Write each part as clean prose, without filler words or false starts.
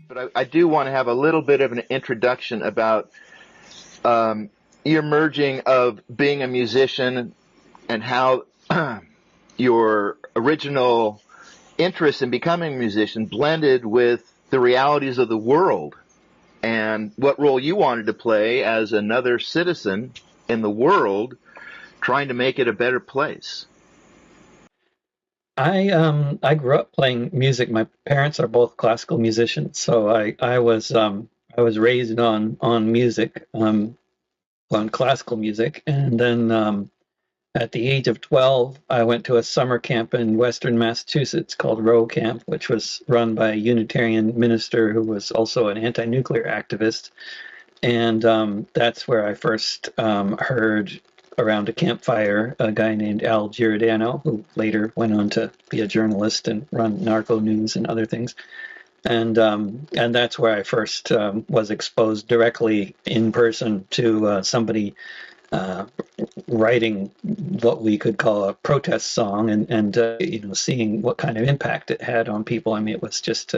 But I do want to have a little bit of an introduction about your merging of being a musician and how your original interest in becoming a musician blended with the realities of the world and what role you wanted to play as another citizen in the world trying to make it a better place. I grew up playing music. My parents are both classical musicians, so I was raised on music, on classical music, and then at the age of 12, I went to a summer camp in Western Massachusetts called Row Camp, which was run by a Unitarian minister who was also an anti-nuclear activist. And that's where I first heard around a campfire a guy named Al Giordano, who later went on to be a journalist and run Narco News and other things. And that's where I first was exposed directly in person to somebody writing what we could call a protest song, and you know, seeing what kind of impact it had on people. I mean, it was just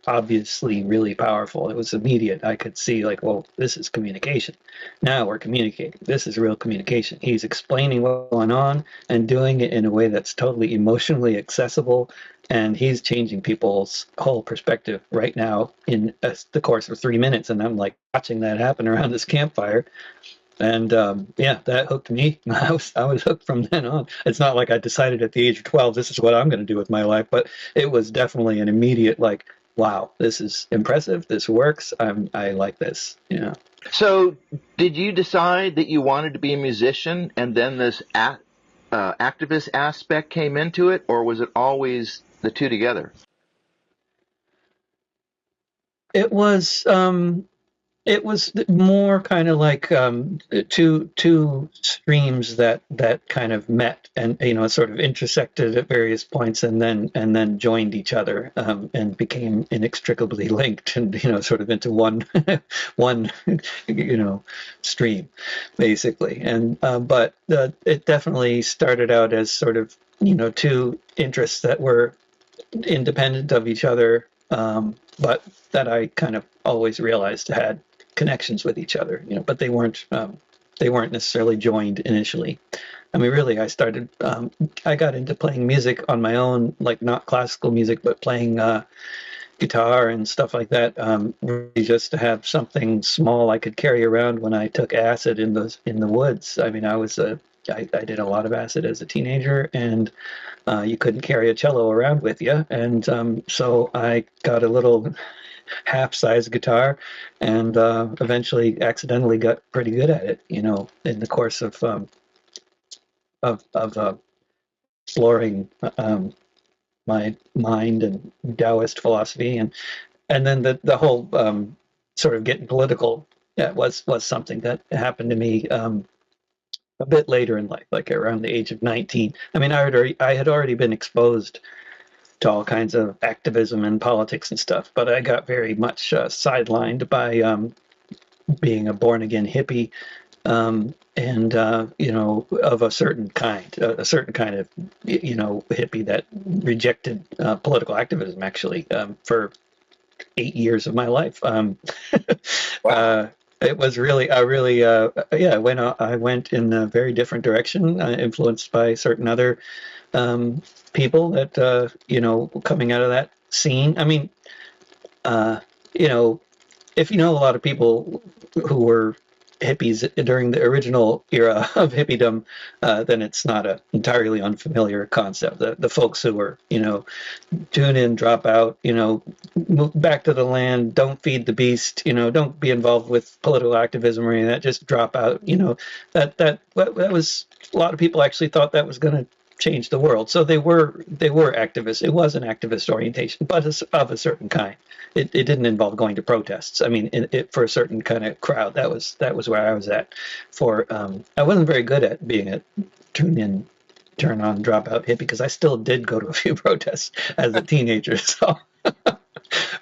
obviously really powerful. It was immediate. I could see, like, well, this is communication. Now we're communicating. This is real communication. He's explaining what's going on and doing it in a way that's totally emotionally accessible, and he's changing people's whole perspective right now in the course of 3 minutes. And I'm like watching that happen around this campfire. And yeah, that hooked me. I was hooked from then on. It's not like I decided at the age of 12, this is what I'm going to do with my life, but it was definitely an immediate, like, wow, this is impressive. This works. I like this. Yeah. So did you decide that you wanted to be a musician and then this activist aspect came into it, or was it always the two together? It was more kind of like two streams that kind of met, and you know, sort of intersected at various points, and then joined each other, and became inextricably linked, and you know, sort of into one one you know, stream, basically. And but it definitely started out as sort of, you know, two interests that were independent of each other, but that I kind of always realized had connections with each other, you know, but they weren't necessarily joined initially. I mean, really, I got into playing music on my own, like not classical music, but playing guitar and stuff like that, really just to have something small I could carry around when I took acid in the woods. I mean, I did a lot of acid as a teenager, and you couldn't carry a cello around with you, and so I got a little half-size guitar, and eventually accidentally got pretty good at it, you know, in the course of exploring my mind and Taoist philosophy, and then the whole sort of getting political, yeah, was something that happened to me a bit later in life, like around the age of 19. I mean, I had already been exposed to all kinds of activism and politics and stuff, but I got very much sidelined by being a born-again hippie, and you know, of a certain kind of, you know, hippie that rejected political activism, actually, for 8 years of my life. Wow. It was really, yeah. I went in a very different direction, influenced by certain other people that you know, coming out of that scene. I mean, you know, if you know a lot of people who were hippies during the original era of hippiedom, then it's not an entirely unfamiliar concept. The folks who were, you know, tune in, drop out, you know, move back to the land, don't feed the beast, you know, don't be involved with political activism or any of that, just drop out, you know, that was, a lot of people actually thought that was going to change the world. So they were activists. It was an activist orientation, but of a certain kind. It didn't involve going to protests. I mean, for a certain kind of crowd, that was where I was at. I wasn't very good at being a tune in, turn on, drop out hippie, because I still did go to a few protests as a teenager. So,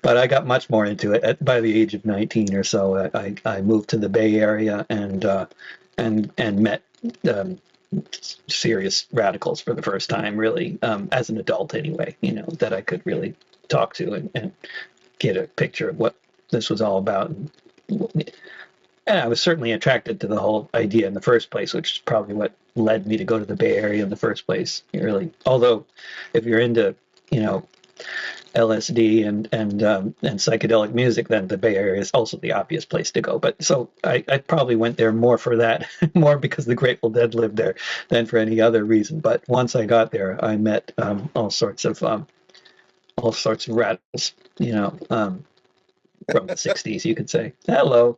but I got much more into it by the age of 19 or so. I moved to the Bay Area, and and met serious radicals for the first time, really, as an adult anyway, that I could really talk to and get a picture of what this was all about. And I was certainly attracted to the whole idea in the first place, which is probably what led me to go to the Bay Area in the first place. Really, although if you're into, LSD and psychedelic music, then the Bay Area is also the obvious place to go. But so I probably went there more for that, more because the Grateful Dead lived there than for any other reason. But once I got there, I met all sorts of radicals, from the 60s, you could say. Hello.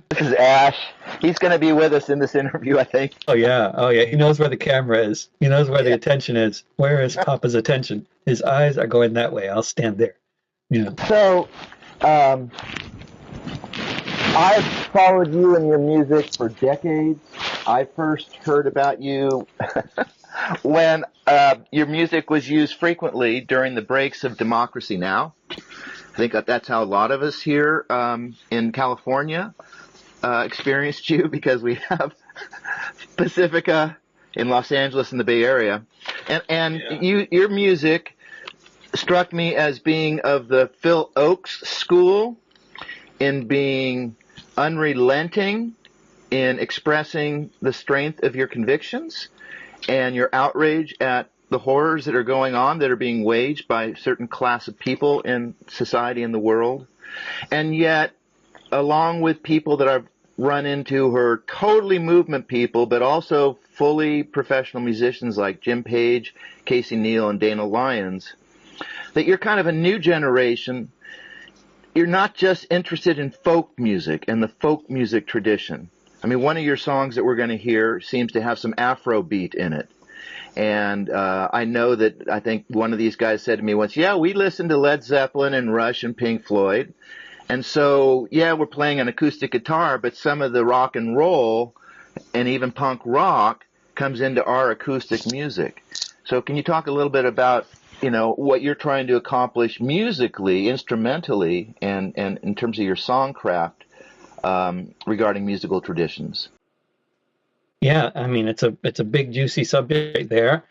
This is Ash. He's going to be with us in this interview, I think. Oh yeah. He knows where the camera is. He knows where the attention is. Where is Papa's attention? His eyes are going that way. I'll stand there. Yeah. So, I've followed you and your music for decades. I first heard about you when your music was used frequently during the breaks of Democracy Now! I think that's how a lot of us here in California experienced you, because we have Pacifica in Los Angeles and the Bay Area. And your music struck me as being of the Phil Ochs school, in being unrelenting in expressing the strength of your convictions and your outrage at the horrors that are going on, that are being waged by a certain class of people in society and the world. And yet, along with people that I've run into who are totally movement people, but also fully professional musicians like Jim Page, Casey Neal, and Dana Lyons, that you're kind of a new generation. You're not just interested in folk music and the folk music tradition. I mean, one of your songs that we're going to hear seems to have some Afro beat in it. And I know that, I think one of these guys said to me once, yeah, we listen to Led Zeppelin and Rush and Pink Floyd. And so, yeah, we're playing an acoustic guitar, but some of the rock and roll and even punk rock comes into our acoustic music. So can you talk a little bit about, what you're trying to accomplish musically, instrumentally, and in terms of your songcraft regarding musical traditions? Yeah, I mean, it's a big juicy subject there,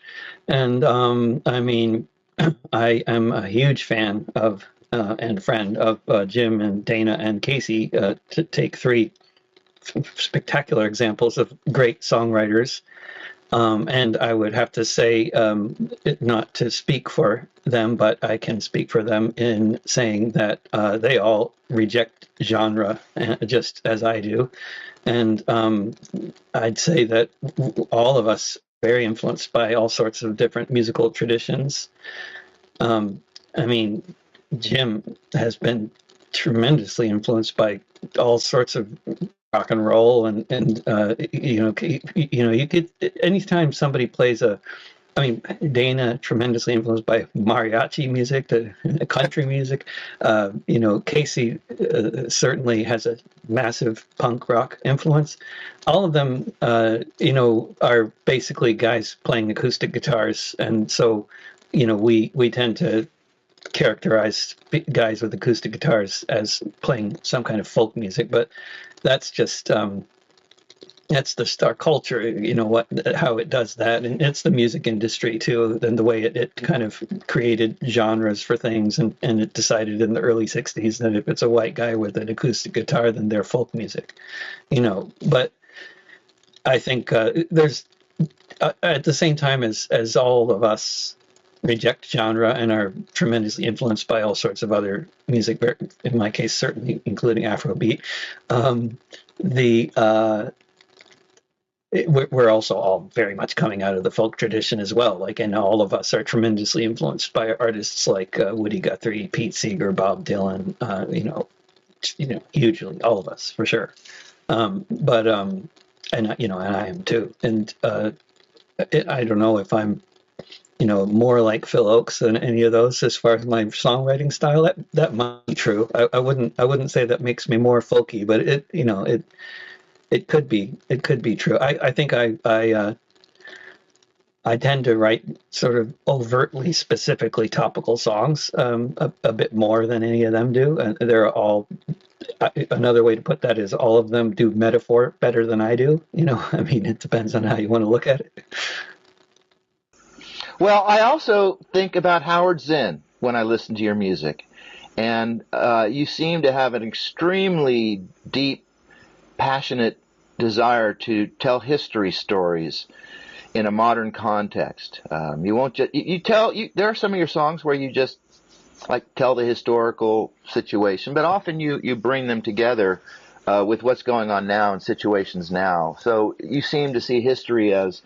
and I am a huge fan of and friend of Jim and Dana and Casey, to take three spectacular examples of great songwriters. And I would have to say, not to speak for them, but I can speak for them in saying that they all reject genre, just as I do. And I'd say that all of us are very influenced by all sorts of different musical traditions. I mean, Jim has been tremendously influenced by all sorts of rock and roll, and you could, anytime somebody plays Dana, tremendously influenced by mariachi music, the country music. Casey certainly has a massive punk rock influence. All of them, are basically guys playing acoustic guitars, and so, we tend to characterize guys with acoustic guitars as playing some kind of folk music, but that's just our culture, how it does that. And it's the music industry too, and the way it kind of created genres for things, and it decided in the early 60s that if it's a white guy with an acoustic guitar, then they're folk music, but I think there's at the same time as all of us reject genre and are tremendously influenced by all sorts of other music, in my case certainly including Afrobeat, we're also all very much coming out of the folk tradition as well. And all of us are tremendously influenced by artists like Woody Guthrie, Pete Seeger, Bob Dylan. Hugely, all of us for sure. And I am too. And I don't know if I'm, more like Phil Ochs than any of those as far as my songwriting style. That might be true. I wouldn't say that makes me more folky, but it could be true. I think I I tend to write sort of overtly, specifically topical songs a bit more than any of them do. And they're all, another way to put that is all of them do metaphor better than I do. I mean, it depends on how you want to look at it. Well, I also think about Howard Zinn when I listen to your music. And you seem to have an extremely deep, passionate desire to tell history stories in a modern context. You won't just there are some of your songs where you just like tell the historical situation, but often you bring them together with what's going on now and situations now. So you seem to see history as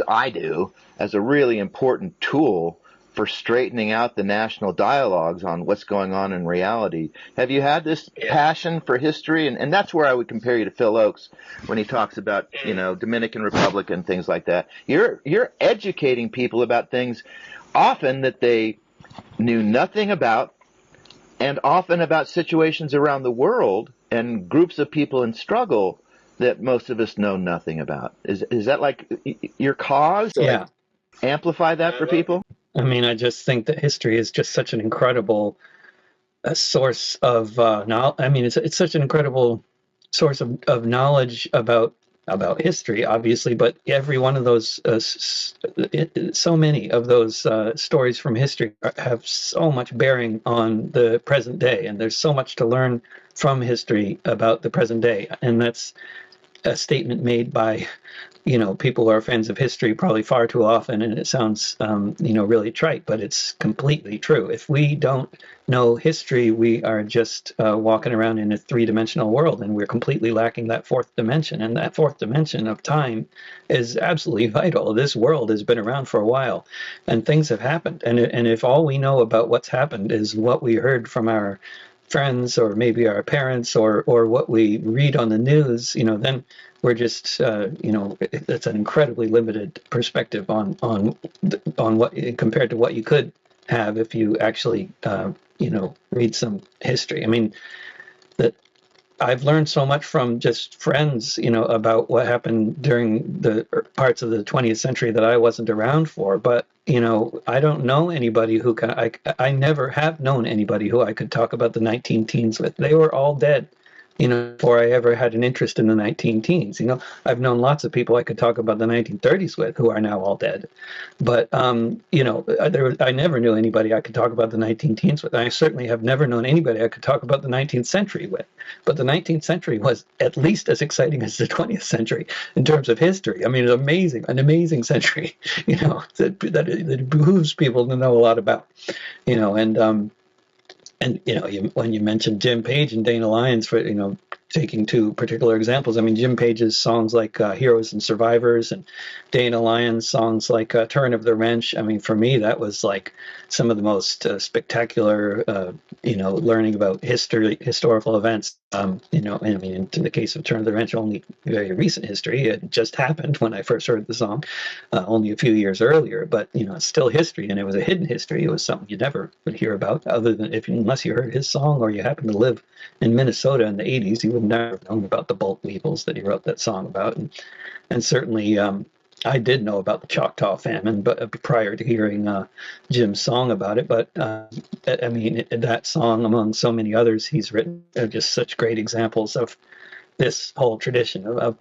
I do, as a really important tool for straightening out the national dialogues on what's going on in reality. Have you had this passion for history? And that's where I would compare you to Phil Oakes when he talks about, Dominican Republic and things like that. You're educating people about things often that they knew nothing about, and often about situations around the world and groups of people in struggle that most of us know nothing about. Is that like your cause? Yeah. Like, amplify that for people? I mean, I just think that history is just such an incredible source of knowledge. I mean, it's such an incredible source of knowledge about history, obviously, but every one of those, so many of those stories from history have so much bearing on the present day, and there's so much to learn from history about the present day, and that's a statement made by people who are fans of history probably far too often, and it sounds really trite, but it's completely true. If we don't know history, we are just walking around in a three-dimensional world, and we're completely lacking that fourth dimension. And that fourth dimension of time is absolutely vital. This world has been around for a while, and things have happened. And if all we know about what's happened is what we heard from our friends or maybe our parents or what we read on the news, then we're just it's an incredibly limited perspective on what, compared to what you could have if you actually read some history. I mean, that I've learned so much from just friends, about what happened during the parts of the 20th century that I wasn't around for. But, I don't know anybody who I never have known anybody who I could talk about the 19 teens with. They were all dead, before I ever had an interest in the 19 teens. I've known lots of people I could talk about the 1930s with who are now all dead. But, I never knew anybody I could talk about the 19 teens with. I certainly have never known anybody I could talk about the 19th century with. But the 19th century was at least as exciting as the 20th century in terms of history. I mean, it's amazing, an amazing century, that it behooves people to know a lot about, and when you mentioned Jim Page and Dana Lyons, for taking two particular examples, I mean, Jim Page's songs like Heroes and Survivors, and Dana Lyons' songs like Turn of the Wrench. I mean, for me, that was like some of the most spectacular, learning about historical events. And I mean, in the case of Turn of the Wrench, only very recent history. It just happened when I first heard the song, only a few years earlier. But it's still history, and it was a hidden history. It was something you never would hear about, other than unless you heard his song or you happened to live in Minnesota in the 80s. You would never have known about the bolt weevils that he wrote that song about, and certainly I did know about the Choctaw famine, but prior to hearing Jim's song about it. But I mean, that song, among so many others he's written, are just such great examples of this whole tradition of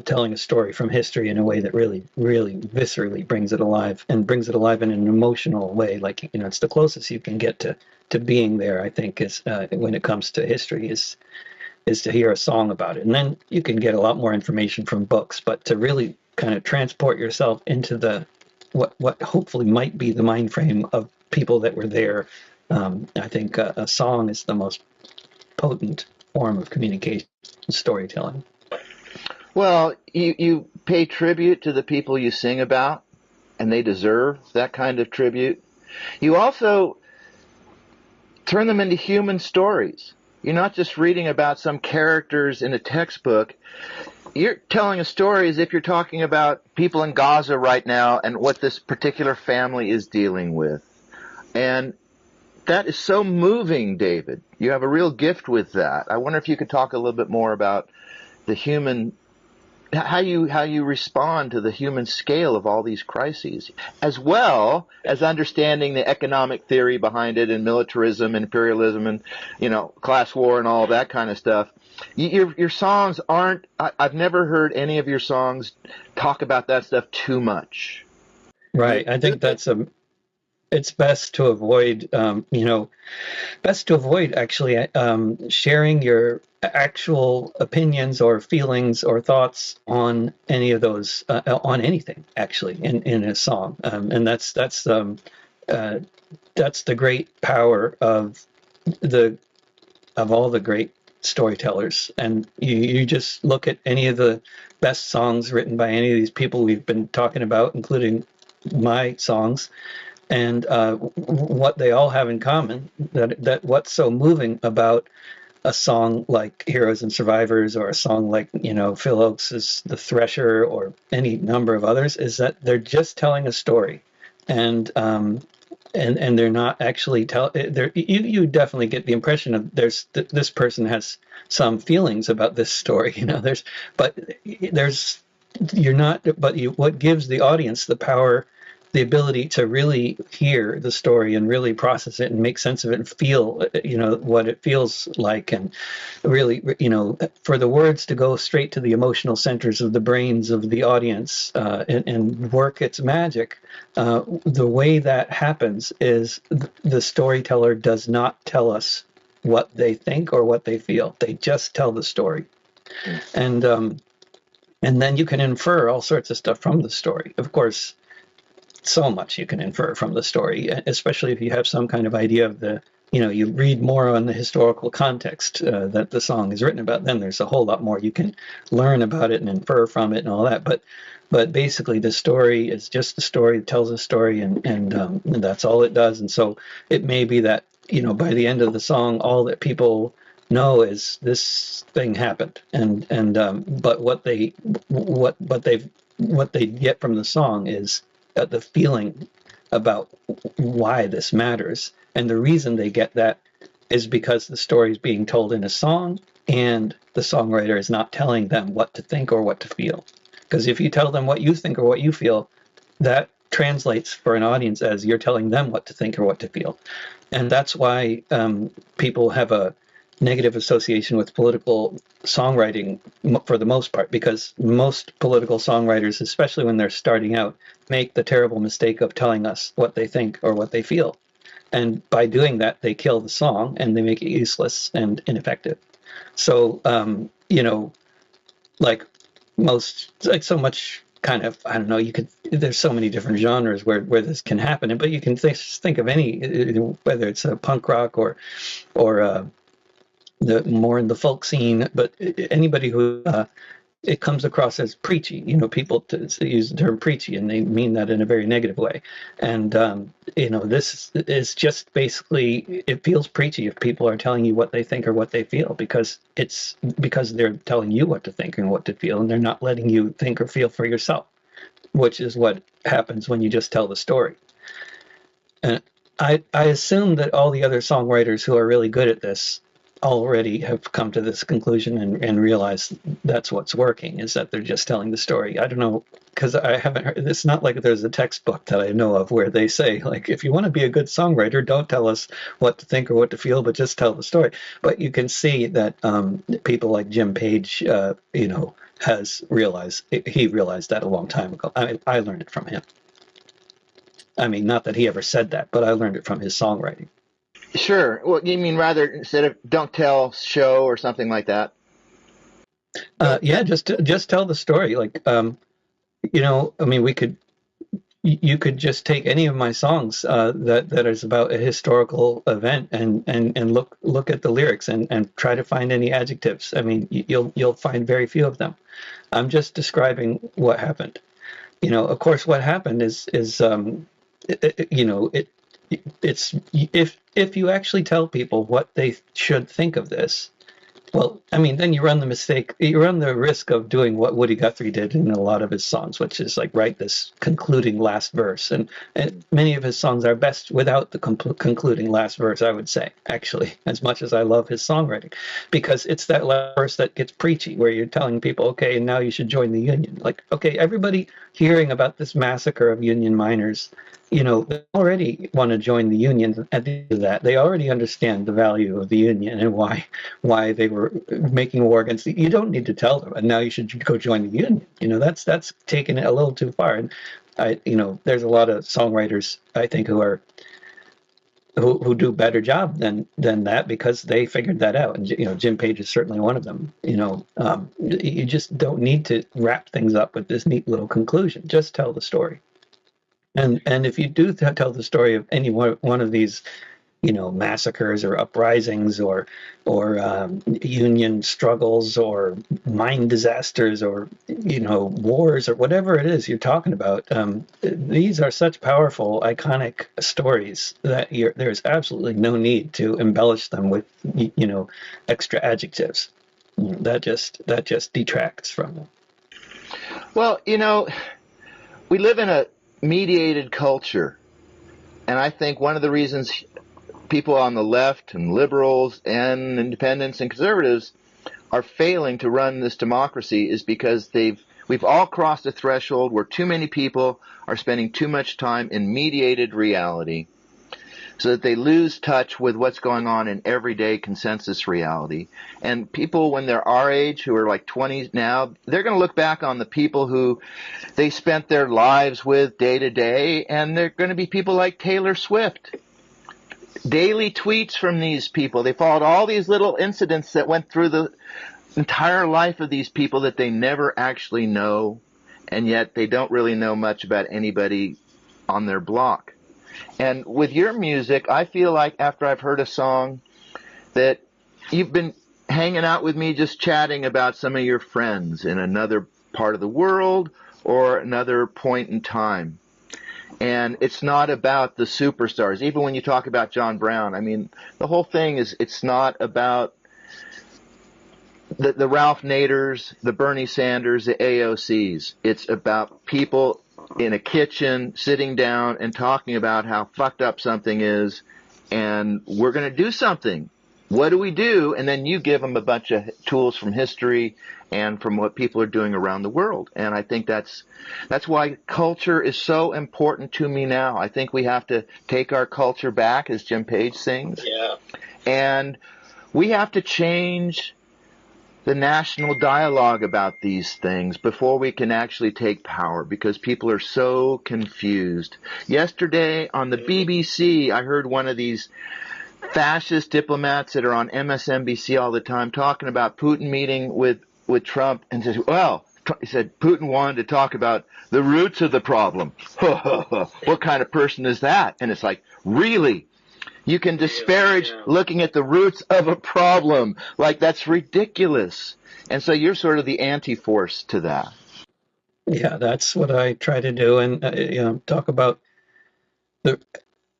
telling a story from history in a way that really, really viscerally brings it alive, and brings it alive in an emotional way. Like, it's the closest you can get to being there, I think, is when it comes to history, is to hear a song about it. And then you can get a lot more information from books, but to really kind of transport yourself into the what hopefully might be the mind frame of people that were there, I think a song is the most potent form of communication and storytelling. Well, you pay tribute to the people you sing about, and they deserve that kind of tribute. You also turn them into human stories. You're not just reading about some characters in a textbook. You're telling a story as if you're talking about people in Gaza right now and what this particular family is dealing with. And that is so moving, David. You have a real gift with that. I wonder if you could talk a little bit more about the human how you respond to the human scale of all these crises, as well as understanding the economic theory behind it and militarism, imperialism, and class war and all that kind of stuff. Your songs aren't. I've never heard any of your songs talk about that stuff too much. Right. I think it's best to avoid, best to avoid actually sharing your actual opinions or feelings or thoughts on any of those, on anything actually in a song. And that's the great power of all the great storytellers. And you just look at any of the best songs written by any of these people we've been talking about, including my songs, and what they all have in common, that what's so moving about a song like Heroes and Survivors, or a song like Phil Oakes's The Thresher, or any number of others, is that they're just telling a story. And they're not actually you definitely get the impression of this person has some feelings about this story, what gives the audience the power, the ability to really hear the story and really process it and make sense of it and feel, what it feels like, and really, for the words to go straight to the emotional centers of the brains of the audience, and work its magic. The way that happens is the storyteller does not tell us what they think or what they feel. They just tell the story. And then you can infer all sorts of stuff from the story. Of course, so much you can infer from the story, especially if you have some kind of idea of you read more on the historical context that the song is written about. Then there's a whole lot more you can learn about it and infer from it and all that. But basically, the story is just the story. It tells a story, and that's all it does. And so it may be that by the end of the song, all that people know is this thing happened, but what they get from the song is the feeling about why this matters. And the reason they get that is because the story is being told in a song, and the songwriter is not telling them what to think or what to feel. Because if you tell them what you think or what you feel, that translates for an audience as you're telling them what to think or what to feel. And that's why people have a negative association with political songwriting for the most part, because most political songwriters, especially when they're starting out, make the terrible mistake of telling us what they think or what they feel. And by doing that, they kill the song and they make it useless and ineffective. So, so much kind of, I don't know, there's so many different genres where this can happen, but you can think of any, whether it's a punk rock or the more in the folk scene, but anybody who it comes across as preachy. People use the term preachy, and they mean that in a very negative way. And this is just basically, it feels preachy if people are telling you what they think or what they feel, because they're telling you what to think and what to feel, and they're not letting you think or feel for yourself, which is what happens when you just tell the story. And I assume that all the other songwriters who are really good at this already have come to this conclusion and realized that's what's working, is that they're just telling the story. I don't know, because I haven't heard, it's not like there's a textbook that I know of where they say, like, if you want to be a good songwriter, don't tell us what to think or what to feel, but just tell the story. But you can see that people like Jim Page, has realized, he realized that a long time ago. I learned it from him. I mean, not that he ever said that, but I learned it from his songwriting. Sure. Well, you mean rather instead of don't tell, show, or something like that? Yeah, just tell the story. Like, I mean, you could just take any of my songs that is about a historical event and look at the lyrics and try to find any adjectives. I mean, you'll find very few of them. I'm just describing what happened. Of course, what happened is it's if you actually tell people what they should think of this, Well, I mean, then you run the risk of doing what Woody Guthrie did in a lot of his songs, which is like write this concluding last verse. And many of his songs are best without the concluding last verse, I would say, actually, as much as I love his songwriting, because it's that last verse that gets preachy, where you're telling people, okay, and now you should join the union. Like, okay, everybody hearing about this massacre of union miners, they already want to join the union. At the end of that, they already understand the value of the union and why they were making war against you don't need to tell them, and now you should go join the union. That's taking it a little too far. And there's a lot of songwriters, I think, who do better job than that, because they figured that out. And Jim Page is certainly one of them. You just don't need to wrap things up with this neat little conclusion. Just tell the story. And if you do tell the story of any one of these, massacres or uprisings or union struggles or mine disasters or wars or whatever it is you're talking about, these are such powerful, iconic stories that there's absolutely no need to embellish them with extra adjectives. That just detracts from them. Well, we live in a mediated culture, and I think one of the reasons people on the left and liberals and independents and conservatives are failing to run this democracy is because we've all crossed a threshold where too many people are spending too much time in mediated reality, so that they lose touch with what's going on in everyday consensus reality. And people, when they're our age, who are like 20s now, they're going to look back on the people who they spent their lives with day to day, and they're going to be people like Taylor Swift. Daily tweets from these people. They followed all these little incidents that went through the entire life of these people that they never actually know, and yet they don't really know much about anybody on their block. And with your music, I feel like after I've heard a song that you've been hanging out with me, just chatting about some of your friends in another part of the world or another point in time. And it's not about the superstars. Even when you talk about John Brown, I mean, the whole thing is, it's not about the Ralph Naders, the Bernie Sanders, the AOCs. It's about people in a kitchen sitting down and talking about how fucked up something is, and we're going to do something. What do we do? And then you give them a bunch of tools from history and from what people are doing around the world. And I think that's why culture is so important to me now. I think we have to take our culture back, as Jim Page sings. Yeah. And we have to change the national dialogue about these things before we can actually take power, because people are so confused. Yesterday on the BBC, I heard one of these fascist diplomats that are on MSNBC all the time talking about Putin meeting with Trump, and says, well, he said Putin wanted to talk about the roots of the problem. What kind of person is that? And it's like, really? You can disparage looking at the roots of a problem. Like, that's ridiculous. And so you're sort of the anti-force to that. Yeah, that's what I try to do, and talk about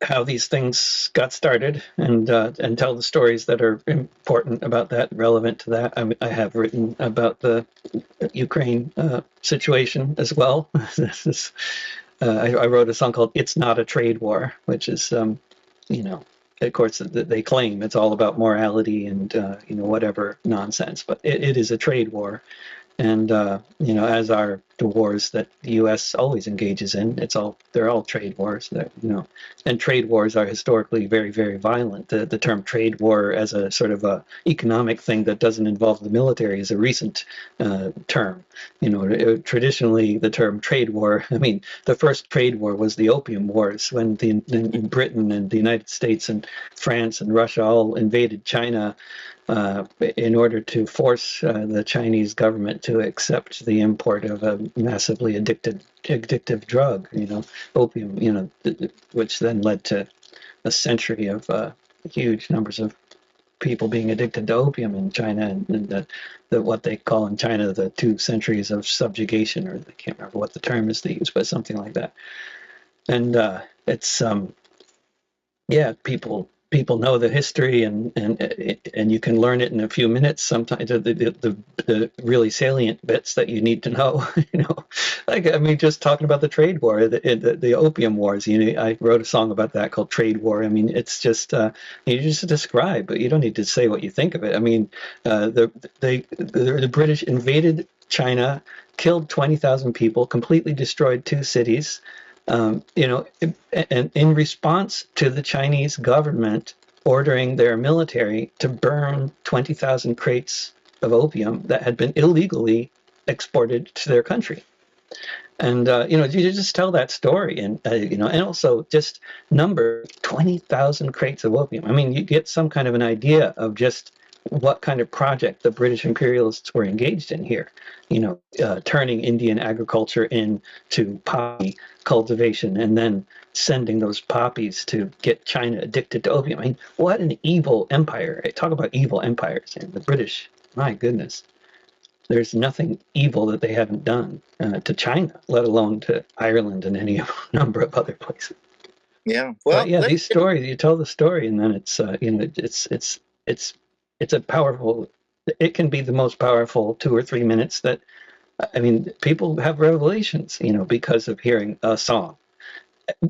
how these things got started, and tell the stories that are important about that, relevant to that. I have written about the Ukraine situation as well. I wrote a song called "It's Not a Trade War," which is, of course, they claim it's all about morality and whatever nonsense, but it is a trade war. And as are the wars that the U.S. always engages in, they're all trade wars. And trade wars are historically very, very violent. The term trade war as a sort of a economic thing that doesn't involve the military is a recent term. Traditionally the term trade war. I mean, the first trade war was the Opium Wars, when Britain and the United States and France and Russia all invaded China. In order to force the Chinese government to accept the import of a massively addictive drug, opium, which then led to a century of huge numbers of people being addicted to opium in China, and what they call in China the 2 centuries of subjugation, or I can't remember what the term is they use, but something like that. And it's people people know the history, and you can learn it in a few minutes. Sometimes the really salient bits that you need to know, like, I mean, just talking about the trade war, the opium wars. I wrote a song about that called Trade War. I mean, it's just you just describe, but you don't need to say what you think of it. I mean, the British invaded China, killed 20,000 people, completely destroyed two cities. And in response to the Chinese government ordering their military to burn 20,000 crates of opium that had been illegally exported to their country. And, you just tell that story, and also just number 20,000 crates of opium. I mean, you get some kind of an idea of just what kind of project the British imperialists were engaged in here, turning Indian agriculture into poppy cultivation and then sending those poppies to get China addicted to opium. I mean, what an evil empire. Talk about evil empires. And the British, my goodness. There's nothing evil that they haven't done to China, let alone to Ireland and any number of other places. Yeah. Well, but yeah, these stories, you tell the story, and then it's a powerful. It can be the most powerful 2 or 3 minutes that, I mean, people have revelations, because of hearing a song.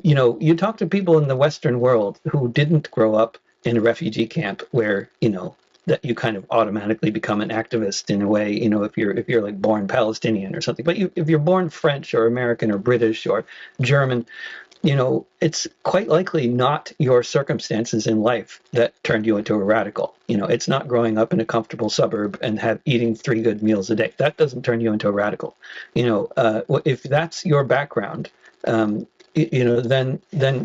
You talk to people in the Western world who didn't grow up in a refugee camp where, that you kind of automatically become an activist in a way, if you're like born Palestinian or something. But if you're born French or American or British or German, it's quite likely not your circumstances in life that turned you into a radical. It's not growing up in a comfortable suburb and eating 3 good meals a day. That doesn't turn you into a radical. If that's your background, then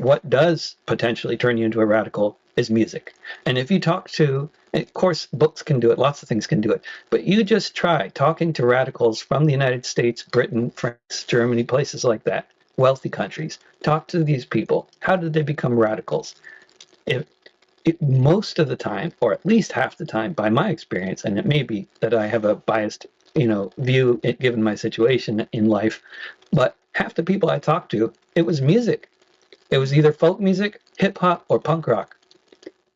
what does potentially turn you into a radical is music. And if you talk to, of course, books can do it, lots of things can do it, but you just try talking to radicals from the United States, Britain, France, Germany, places like that, wealthy countries. Talk to these people. How did they become radicals? Most of the time, or at least half the time, by my experience, and it may be that I have a biased, view given my situation in life, but half the people I talked to, it was music. It was either folk music, hip hop, or punk rock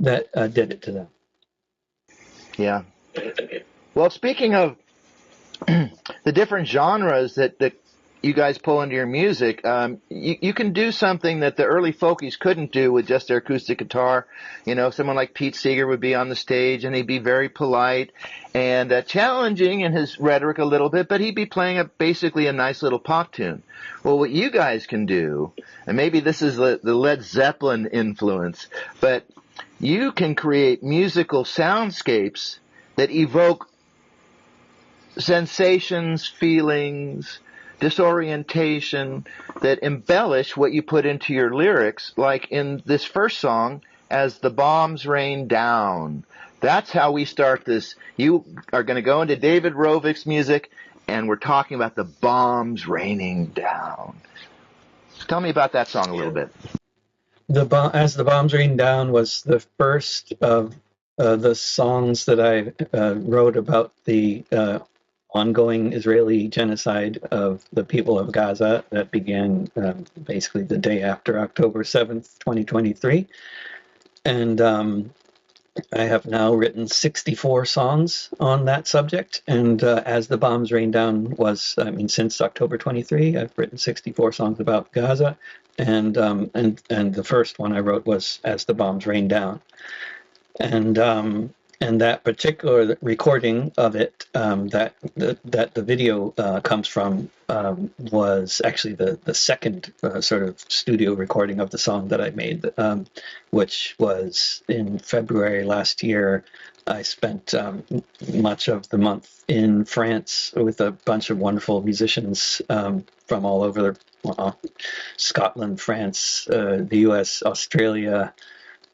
that did it to them. Yeah. Well, speaking of the different genres that you guys pull into your music, you can do something that the early folkies couldn't do with just their acoustic guitar. Someone like Pete Seeger would be on the stage and he'd be very polite and challenging in his rhetoric a little bit, but he'd be playing basically a nice little pop tune. Well, what you guys can do, and maybe this is the Led Zeppelin influence, but you can create musical soundscapes that evoke sensations, feelings, disorientation, that embellish what you put into your lyrics, like in this first song, As the Bombs Rain Down. That's how we start this. You are going to go into David Rovics' music, and we're talking about the bombs raining down. Tell me about that song a little bit. As the Bombs Rain Down was the first of the songs that I wrote about the ongoing Israeli genocide of the people of Gaza that began basically the day after October 7th, 2023. And I have now written 64 songs on that subject. And As the Bombs Rain Down since October 23, I've written 64 songs about Gaza. And the first one I wrote was As the Bombs Rain Down. And that particular recording of it that the video comes from was actually the second sort of studio recording of the song that I made, which was in February last year. I spent much of the month in France with a bunch of wonderful musicians from all over Scotland, France, the US, Australia,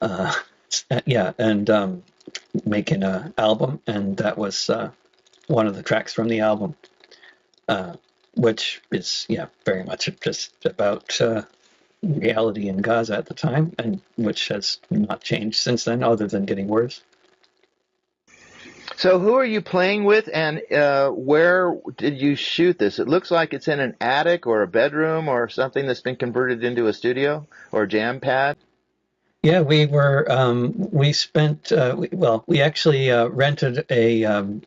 and making an album, and that was one of the tracks from the album, which is very much just about reality in Gaza at the time, and which has not changed since then, other than getting worse. So who are you playing with, and where did you shoot this? It looks like it's in an attic or a bedroom or something that's been converted into a studio or a jam pad. Yeah, we spent, we actually rented a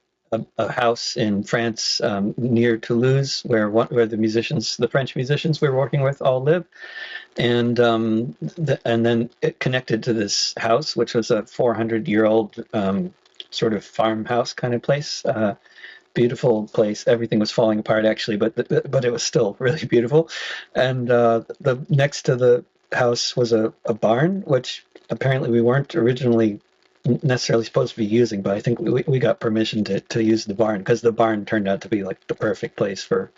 house in France near Toulouse, where the French musicians we were working with all live, and then it connected to this house, which was a 400-year-old sort of farmhouse kind of place. Beautiful place. Everything was falling apart actually, but it was still really beautiful. And the next to the house was a barn, which apparently we weren't originally necessarily supposed to be using, but I think we got permission to use the barn, because the barn turned out to be like the perfect place for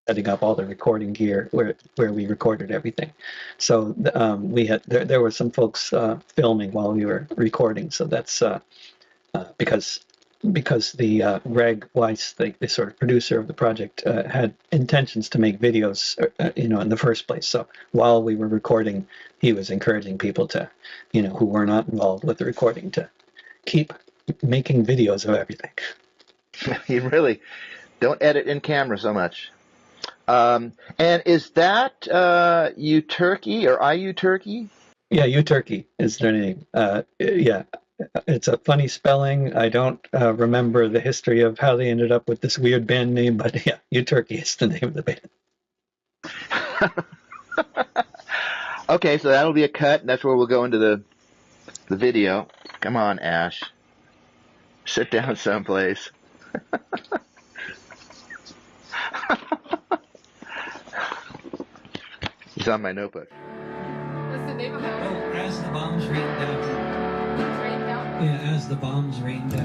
setting up all the recording gear where we recorded everything. So we had there were some folks filming while we were recording, so that's because the Greg Weiss, the sort of producer of the project, had intentions to make videos, in the first place. So while we were recording, he was encouraging people to, who were not involved with the recording, to keep making videos of everything. You really don't edit in camera so much. And is that you Turkey or IU Turkey? Yeah, U Turkey is their name. Yeah. It's a funny spelling. I don't remember the history of how they ended up with this weird band name, but yeah, U Turkey is the name of the band. Okay, so that'll be a cut, and that's where we'll go into the video. Come on, Ash. Sit down someplace. He's on my notebook. What's the name of it? Oh, as the bombs rain down. Rain down? Yeah, as the bombs rain down.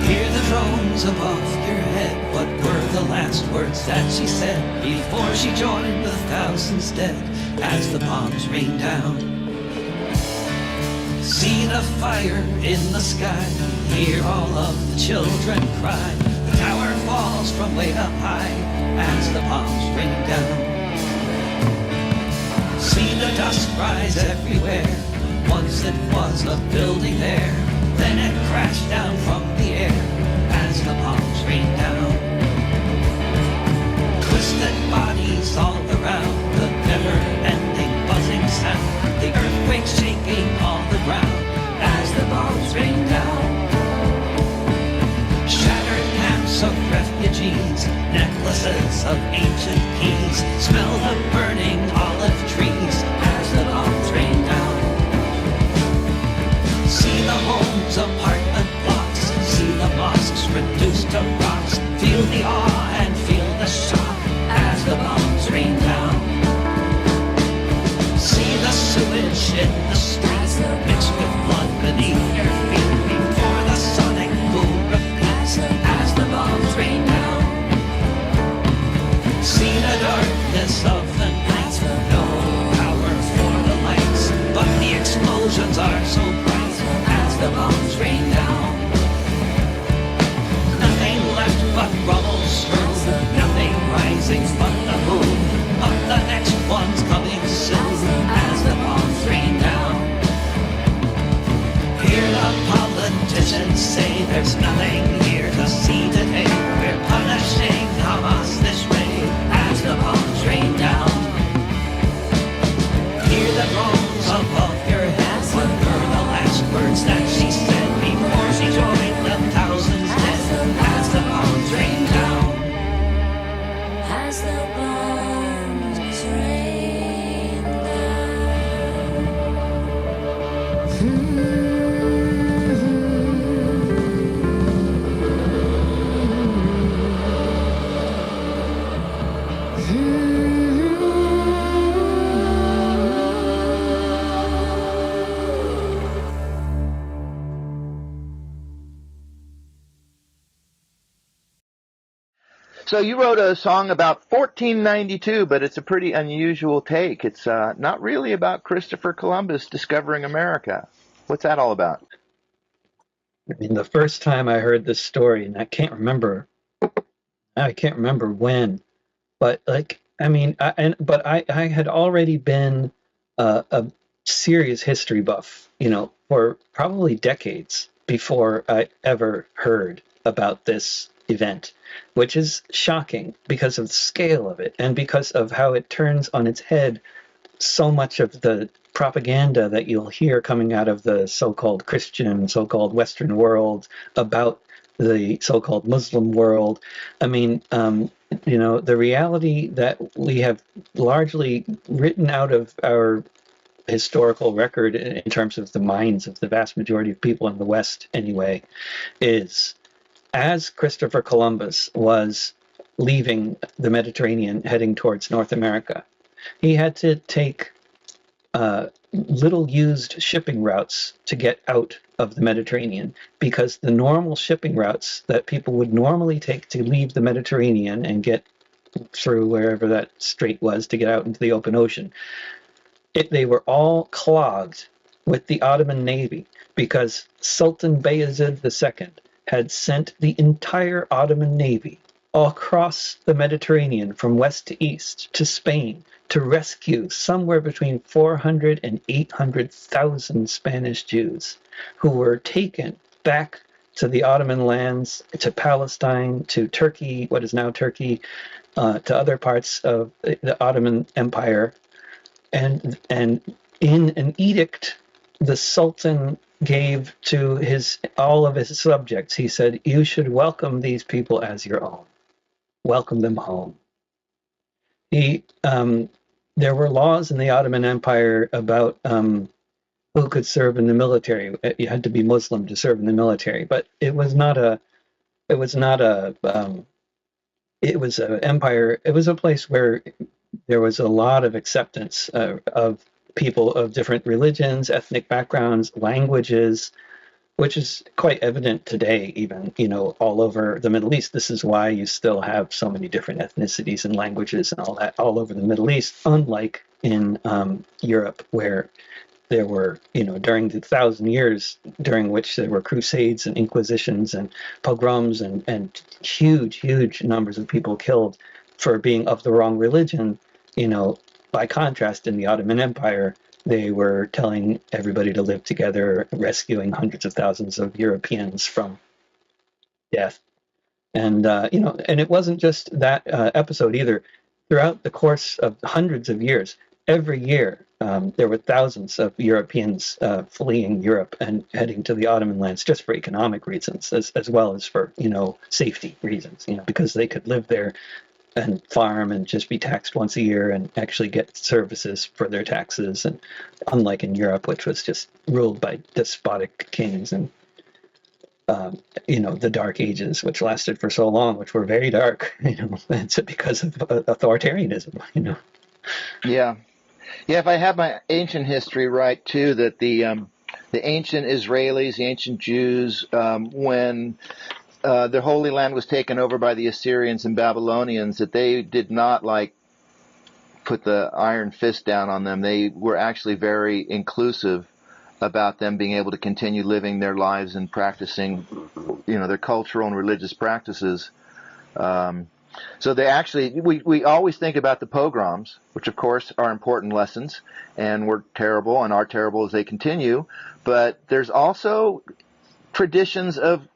Hear the drones above your head. What were the last words that she said before she joined the thousands dead as the bombs rain down? See the fire in the sky, hear all of the children cry. The tower falls from way up high as the bombs rain down. See the dust rise everywhere, once it was a building there, then it crashed down from the air as the bombs rain down. Twisted bodies all around, the never-ending buzzing sound, the earthquake shaking all the ground as the bombs rain down. Shattered camps of refugees, necklaces of ancient keys, smell the burning olive trees as the bombs rain down. See the homes, apartment blocks, see the mosques reduced to rocks, feel the awe and feel the shock as the bombs rain down. See the sewage in the streets, mixed with blood beneath your feet, before the sonic boom repeats as the bombs rain down. See the darkness of the night, no power for the lights, but the explosions are so bright as the bombs rain down. Nothing left but rubble strewn, nothing rising but the moon, but the next one's coming soon as the bombs rain down. Hear the politicians say there's nothing here to see today. We're punishing Hamas this way as the bombs rain down. Hear the drones above your head. What were the last words that she said before she joined the thousands dead as the bombs rain down? As the bombs rain So you wrote a song about 1492, but it's a pretty unusual take. It's not really about Christopher Columbus discovering America. What's that all about? I mean, the first time I heard this story, and I can't remember when, but like, I mean, I had already been a serious history buff, for probably decades before I ever heard about this event, which is shocking because of the scale of it and because of how it turns on its head so much of the propaganda that you'll hear coming out of the so-called Christian, so-called Western world about the so-called Muslim world. I mean, the reality that we have largely written out of our historical record in terms of the minds of the vast majority of people in the West anyway, is as Christopher Columbus was leaving the Mediterranean heading towards North America, he had to take little used shipping routes to get out of the Mediterranean, because the normal shipping routes that people would normally take to leave the Mediterranean and get through wherever that strait was to get out into the open ocean, they were all clogged with the Ottoman Navy, because Sultan Bayezid II had sent the entire Ottoman Navy across the Mediterranean from west to east to Spain to rescue somewhere between 400 and 800,000 Spanish Jews who were taken back to the Ottoman lands, to Palestine, to Turkey, what is now Turkey, to other parts of the Ottoman Empire. And in an edict the Sultan gave to all of his subjects, he said, "You should welcome these people as your own. Welcome them home." There were laws in the Ottoman Empire about who could serve in the military. You had to be Muslim to serve in the military, but it was an empire. It was a place where there was a lot of acceptance of people of different religions, ethnic backgrounds, languages, which is quite evident today, even, all over the Middle East. This is why you still have so many different ethnicities and languages and all that all over the Middle East, unlike in Europe, where there were, during the 1,000 years during which there were crusades and inquisitions and pogroms and huge numbers of people killed for being of the wrong religion. By contrast, in the Ottoman Empire, they were telling everybody to live together, rescuing hundreds of thousands of Europeans from death. And, and it wasn't just that episode either. Throughout the course of hundreds of years, every year, there were thousands of Europeans fleeing Europe and heading to the Ottoman lands just for economic reasons, as well as for, safety reasons, because they could live there and farm and just be taxed once a year and actually get services for their taxes. And unlike in Europe, which was just ruled by despotic kings and, the Dark Ages, which lasted for so long, which were very dark, it's because of authoritarianism, Yeah. Yeah, if I have my ancient history right, too, that the ancient Israelis, the ancient Jews, when the Holy Land was taken over by the Assyrians and Babylonians, that they did not put the iron fist down on them. They were actually very inclusive about them being able to continue living their lives and practicing, their cultural and religious practices. So they actually, we always think about the pogroms, which of course are important lessons and were terrible and are terrible as they continue. But there's also traditions of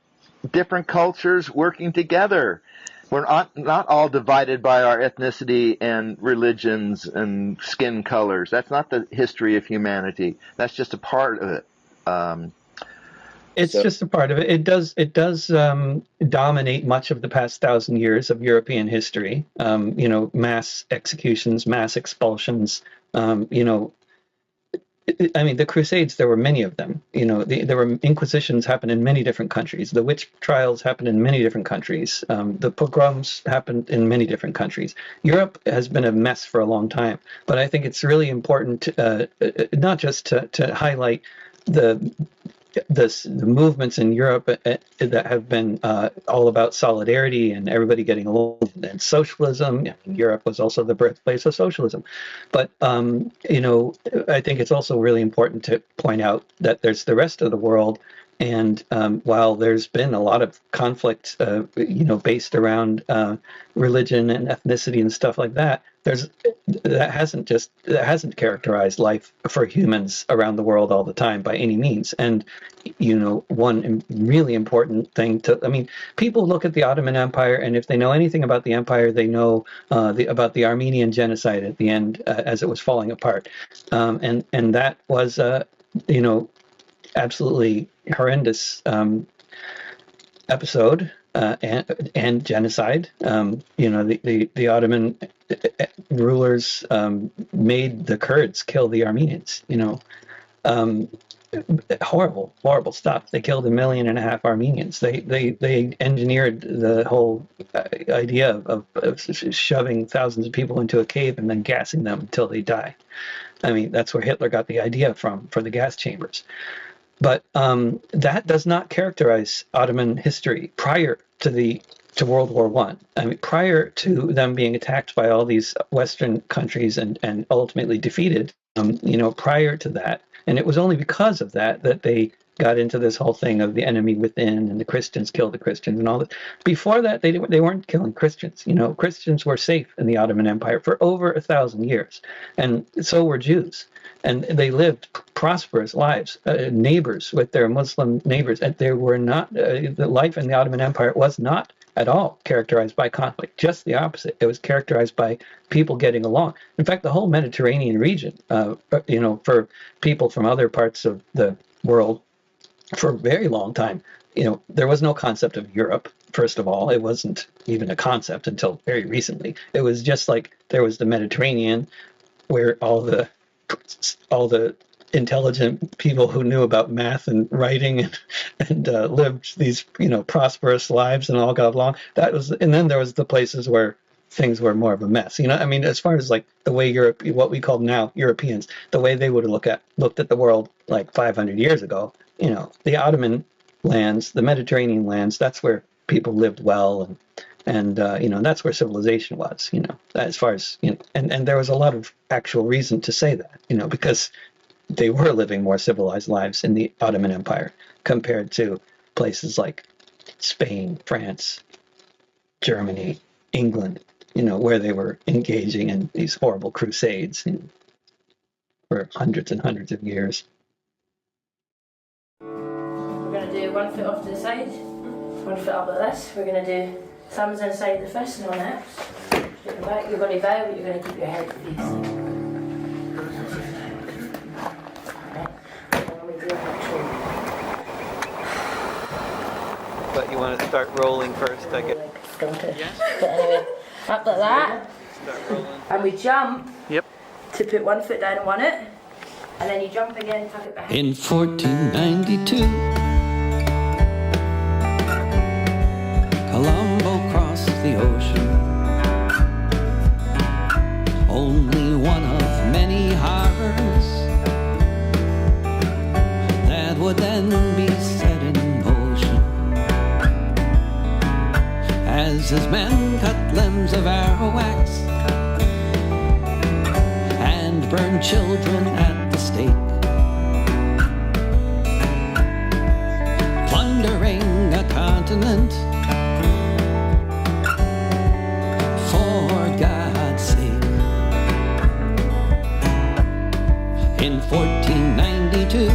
different cultures working together. We're not all divided by our ethnicity and religions and skin colors. That's not the history of humanity. That's just a part of it. It's just a part of it. It does dominate much of the past 1,000 years of European history. Mass executions, mass expulsions. The Crusades, there were many of them. There were inquisitions happen in many different countries. The witch trials happened in many different countries. The pogroms happened in many different countries. Europe has been a mess for a long time, but I think it's really important not just to highlight the movements in Europe that have been all about solidarity and everybody getting along, and socialism. Europe was also the birthplace of socialism. But, I think it's also really important to point out that there's the rest of the world. And while there's been a lot of conflict, based around religion and ethnicity and stuff like that, that hasn't characterized life for humans around the world all the time by any means. And one really important thing people look at the Ottoman Empire, and if they know anything about the empire, they know about the Armenian genocide at the end as it was falling apart, and that was absolutely horrendous episode and genocide. The Ottoman rulers made the Kurds kill the Armenians. Horrible stuff. They killed 1.5 million Armenians. They engineered the whole idea of shoving thousands of people into a cave and then gassing them until they die. I mean, that's where Hitler got the idea from for the gas chambers. But that does not characterize Ottoman history prior to World War I. I mean, prior to them being attacked by all these Western countries and ultimately defeated, prior to that, and it was only because of that they got into this whole thing of the enemy within and the Christians kill the Christians and all that. Before that, they weren't killing Christians. Christians were safe in the Ottoman Empire for over 1,000 years, and so were Jews. And they lived prosperous lives, neighbors with their Muslim neighbors. And they were not, the life in the Ottoman Empire was not at all characterized by conflict, just the opposite. It was characterized by people getting along. In fact, the whole Mediterranean region, for people from other parts of the world, for a very long time, there was no concept of Europe. First of all, it wasn't even a concept until very recently. It was just like there was the Mediterranean, where all the intelligent people who knew about math and writing and lived these prosperous lives and all got along. And then there was the places where things were more of a mess. I mean, as far as like the way what we call now Europeans, the way they would have looked at the world like 500 years ago. The Ottoman lands, the Mediterranean lands, that's where people lived well, and that's where civilization was. As far as and there was a lot of actual reason to say that, because they were living more civilized lives in the Ottoman Empire compared to places like Spain, France, Germany, England, where they were engaging in these horrible crusades for hundreds and hundreds of years. We're going to do 1 foot off to the side, 1 foot up like this. We're going to do thumbs inside the fist and on out. Straight back. You're going to bow, but you're going to keep your head facing. But you want to start rolling first, I guess. Yes. But anyway, up like that. Start rolling. And we jump. Yep. To put 1 foot down on it. And then you jump again, tuck it behind. In 1492, Colombo crossed the ocean. Only one of many harbors that would then be set in motion. As his men cut limbs of Arawaks and burned children at the stake, plundering a continent for God's sake. In 1492,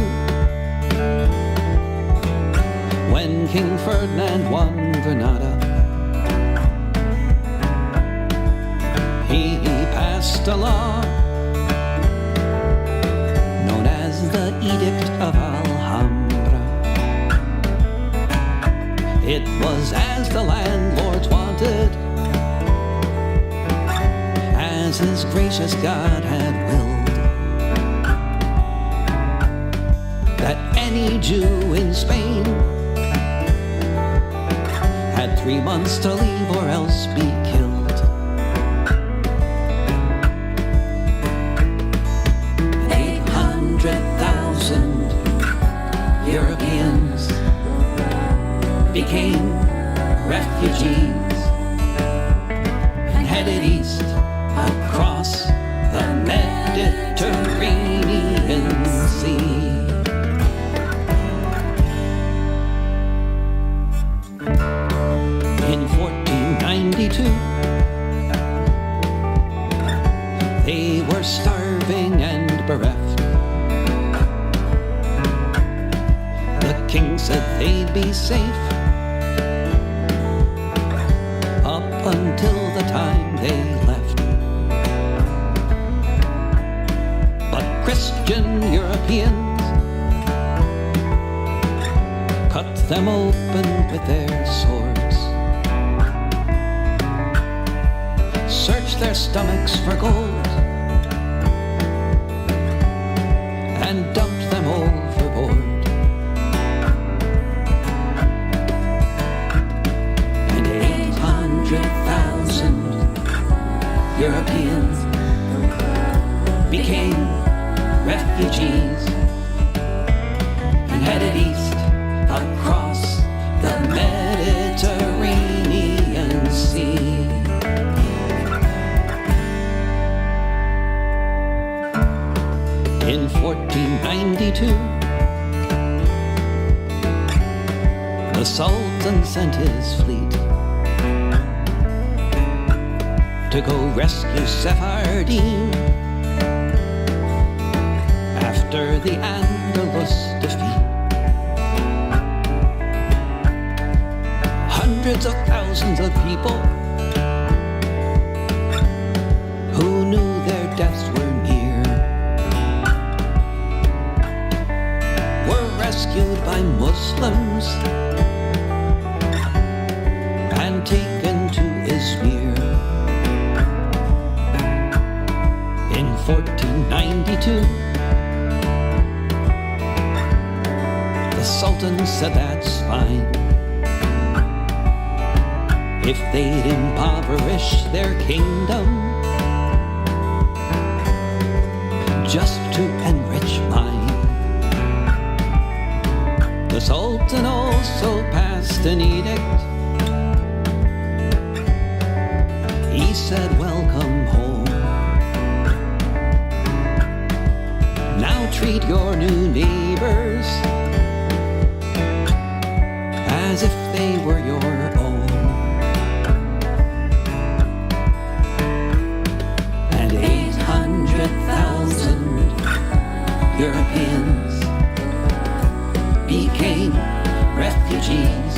when King Ferdinand won Granada, he passed a law known as the Edict of Alhambra. It was as the landlords wanted, as his gracious God had willed, that any Jew in Spain had 3 months to leave or else be killed. 800,000 Europeans became refugees and headed east across the Mediterranean Sea. In 1492, bereft. The king said they'd be safe up until the time they left. But Christian Europeans cut them open with their swords, searched their stomachs for gold, and dumped them overboard. And 800,000 Europeans became refugees and headed east across the Mediterranean Sea. In 1492, the Sultan sent his fleet to go rescue Sephardim after the Andalus defeat. Hundreds of thousands of people who knew their deaths were near were rescued by Muslims and taken to Izmir. In 1492, the Sultan said that's fine if they'd impoverish their kingdom just to enrich mine. The Sultan also passed an edict. He said, welcome home. Now treat your new neighbors as if they were your own. And 800,000 Europeans became refugees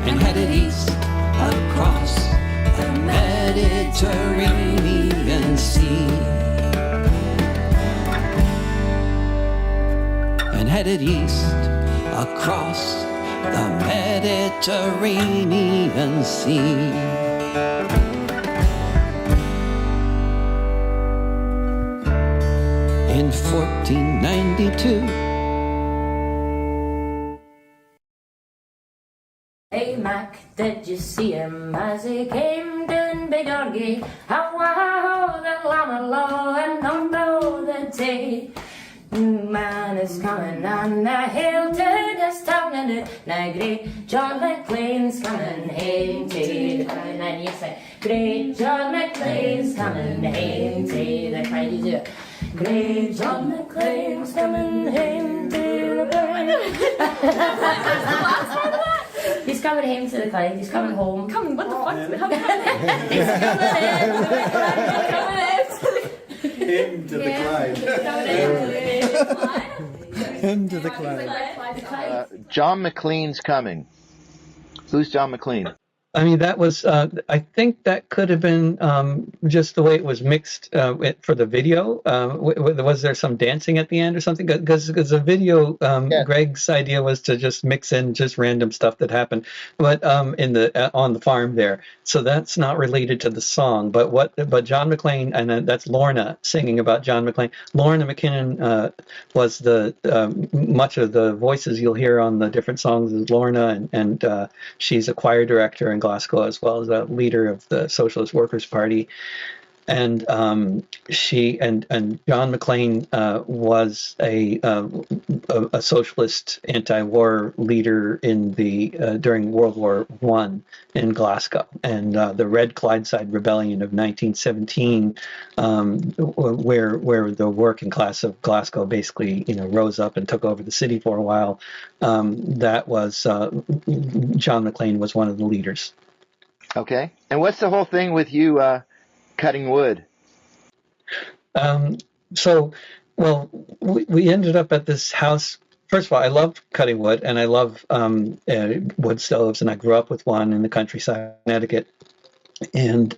and headed east across the Mediterranean Sea. And headed east across the Mediterranean Sea. In 1492, Hey Mac, did you see him as he came down Big Orgy? How wow, the llama low and under the tea. Man is coming on the hill to this town and the great John McLean's coming home to the crowd. And you say, great John McLean's coming home to the crowd. You do it. Great John McLean's coming home to the crowd. He's coming home to the Clyde. He's coming home. Coming, what the fuck? He's coming Into the Clyde. Into the Clyde. John McLean's coming. Who's John McLean? I mean, that was, I think that could have been just the way it was mixed for the video. Was there some dancing at the end or something? Because the video, Greg's idea was to just mix in just random stuff that happened, but on the farm there. So that's not related to the song. But John McLean, and that's Lorna singing about John McLean. Lorna McKinnon was the much of the voices you'll hear on the different songs is Lorna, and she's a choir director in Glasgow as well as a leader of the Socialist Workers' Party. And she and John McLean was a socialist anti-war leader in the during World War I in Glasgow, and the Red Clydeside Rebellion of 1917, where the working class of Glasgow basically rose up and took over the city for a while. That was John McLean was one of the leaders. Okay, and what's the whole thing with you? Cutting wood. So, well, we ended up at this house. First of all, I love cutting wood, and I love wood stoves, and I grew up with one in the countryside of Connecticut. And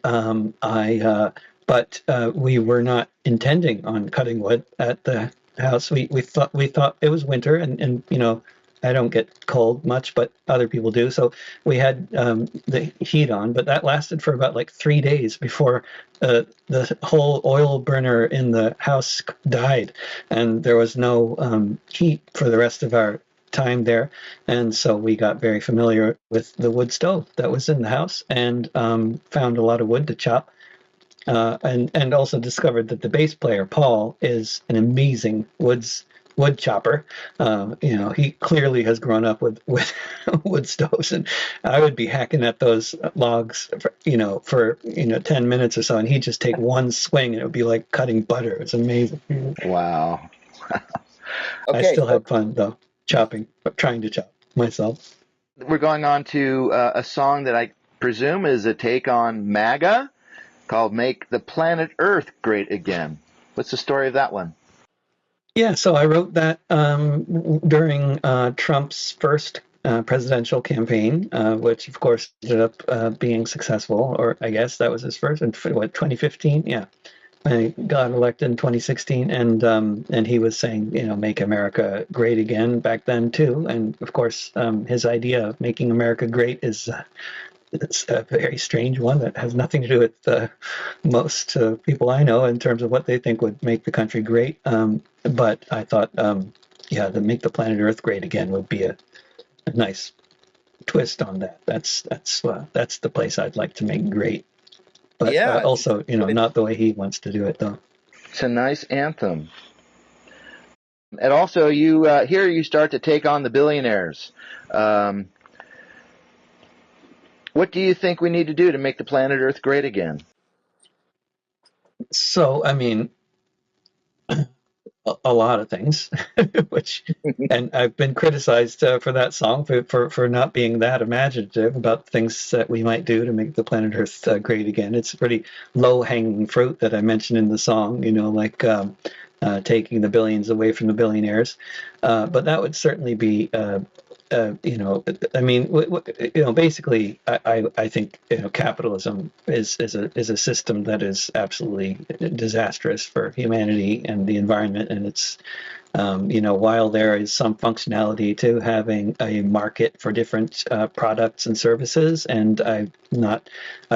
but we were not intending on cutting wood at the house. We thought it was winter, and I don't get cold much, but other people do. So we had the heat on, but that lasted for about like 3 days before the whole oil burner in the house died, and there was no heat for the rest of our time there. And so we got very familiar with the wood stove that was in the house, and found a lot of wood to chop, and also discovered that the bass player Paul is an amazing wood chopper. He clearly has grown up with wood stoves, and I would be hacking at those logs for 10 minutes or so, and he'd just take one swing and it would be like cutting butter. It's amazing. Wow. I still had fun though, trying to chop myself. We're going on to a song that I presume is a take on MAGA called Make the Planet Earth Great Again. What's the story of that one? Yeah, so I wrote that during Trump's first presidential campaign, which of course ended up being successful, or I guess that was his first in 2015? Yeah. He got elected in 2016, and he was saying, make America great again back then too. And of course, his idea of making America great is it's a very strange one that has nothing to do with most people I know in terms of what they think would make the country great. But I thought, to make the planet Earth great again would be a nice twist on that. That's the place I'd like to make great. But also, not the way he wants to do it, though. It's a nice anthem. And also, here you start to take on the billionaires. What do you think we need to do to make the planet Earth great again? So, I mean, a lot of things, and I've been criticized for that song for not being that imaginative about things that we might do to make the planet Earth great again. It's pretty low-hanging fruit that I mentioned in the song, like taking the billions away from the billionaires. But that would certainly be, basically, I think capitalism is a system that is absolutely disastrous for humanity and the environment, and it's while there is some functionality to having a market for different products and services, and I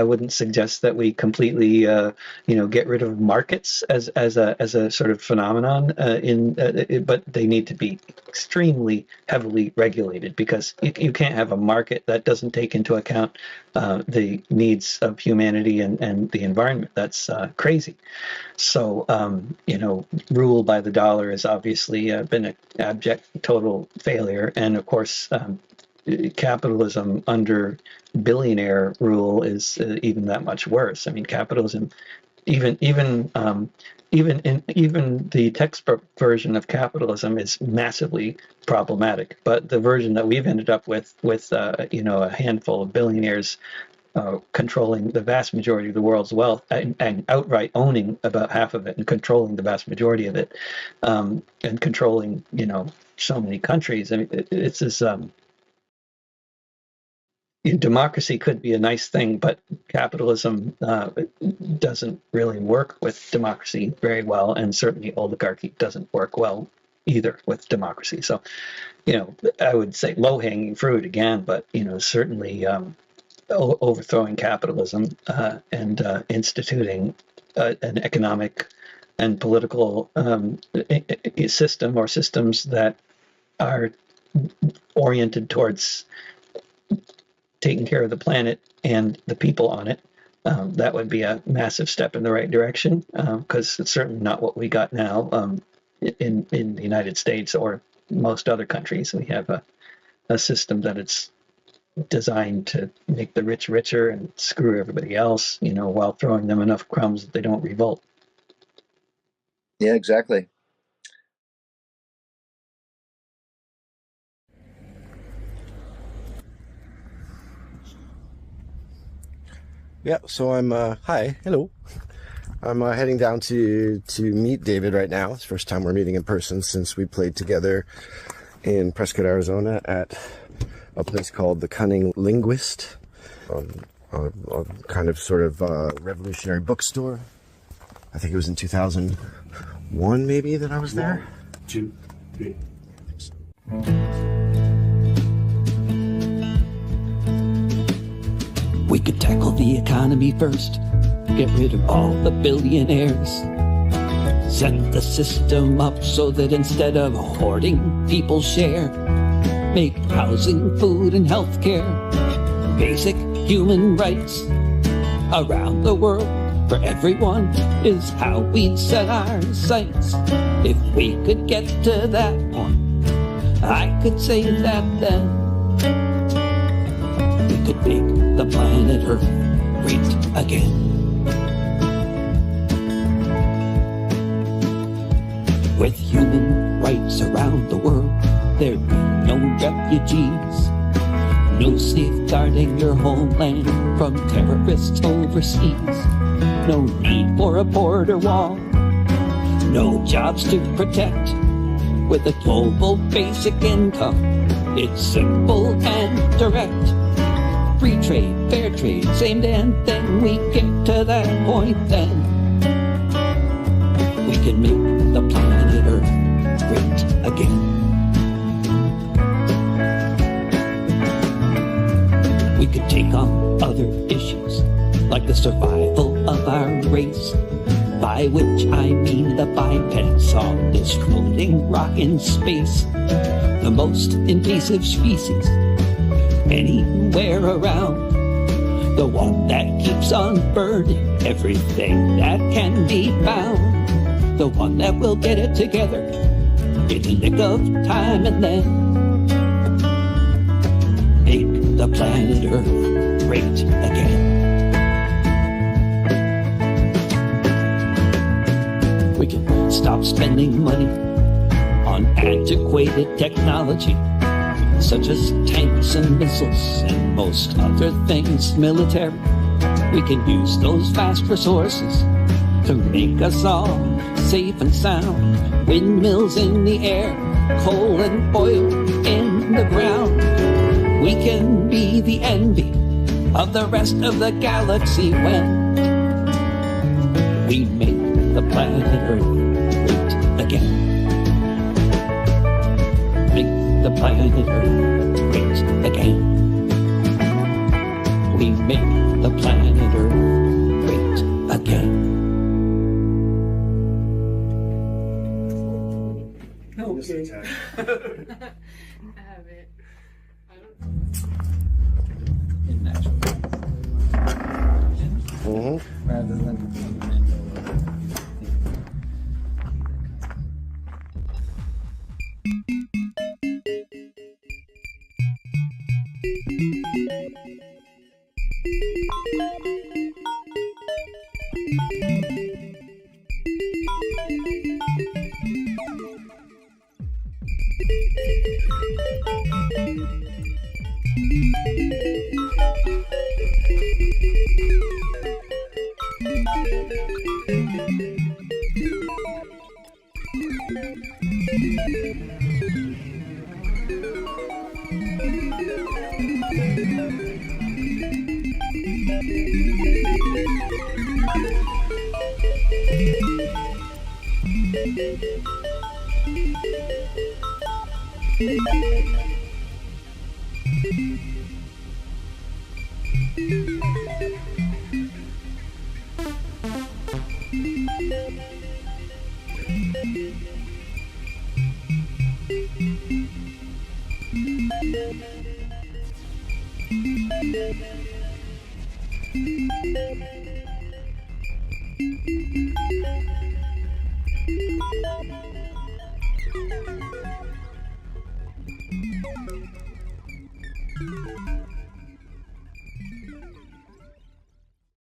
wouldn't suggest that we completely get rid of markets as a sort of phenomenon but they need to be extremely heavily regulated, because you can't have a market that doesn't take into account the needs of humanity and the environment. That's crazy. So rule by the dollar has obviously been an abject total failure, and of course capitalism under billionaire rule is even that much worse. I mean, capitalism, even the textbook version of capitalism is massively problematic. But the version that we've ended up with a handful of billionaires controlling the vast majority of the world's wealth, and outright owning about half of it, and controlling the vast majority of it, and controlling so many countries. I mean, it's this. Democracy could be a nice thing, but capitalism doesn't really work with democracy very well, and certainly oligarchy doesn't work well either with democracy. So, I would say low-hanging fruit again, but certainly overthrowing capitalism and instituting an economic and political system, or systems that are oriented towards taking care of the planet and the people on it. That would be a massive step in the right direction, because it's certainly not what we got now in the United States or most other countries. We have a system that it's designed to make the rich richer and screw everybody else, while throwing them enough crumbs that they don't revolt. Yeah, exactly. Yeah, so I'm, hi, hello. I'm heading down to meet David right now. It's the first time we're meeting in person since we played together in Prescott, Arizona at a place called The Cunning Linguist, a kind of sort of revolutionary bookstore. I think it was in 2001 maybe that I was there. 1, 2, 3. We could tackle the economy first, get rid of all the billionaires, set the system up so that instead of hoarding, people share, make housing, food, and healthcare basic human rights around the world for everyone is how we'd set our sights. If we could get to that point, I could say that then we could make the planet Earth great again. With human rights around the world, there'd be no refugees, no safeguarding your homeland from terrorists overseas, no need for a border wall, no jobs to protect. With a global basic income, it's simple and direct. Free trade, fair trade, same damn thing. We get to that point, then we can make the planet Earth great again. We could take on other issues, like the survival of our race, by which I mean the bipeds on this floating rock in space, the most invasive species anywhere around, the one that keeps on burning everything that can be found, the one that will get it together in the nick of time and then make the planet Earth great again. We can stop spending money on antiquated technology, such as tanks and missiles and most other things military. We can use those vast resources to make us all safe and sound. Windmills in the air, coal and oil in the ground. We can be the envy of the rest of the galaxy when we make the planet Earth great again. Make the planet Earth great again. We make the planet Earth great again. Okay. I have it. I In natural. Rather than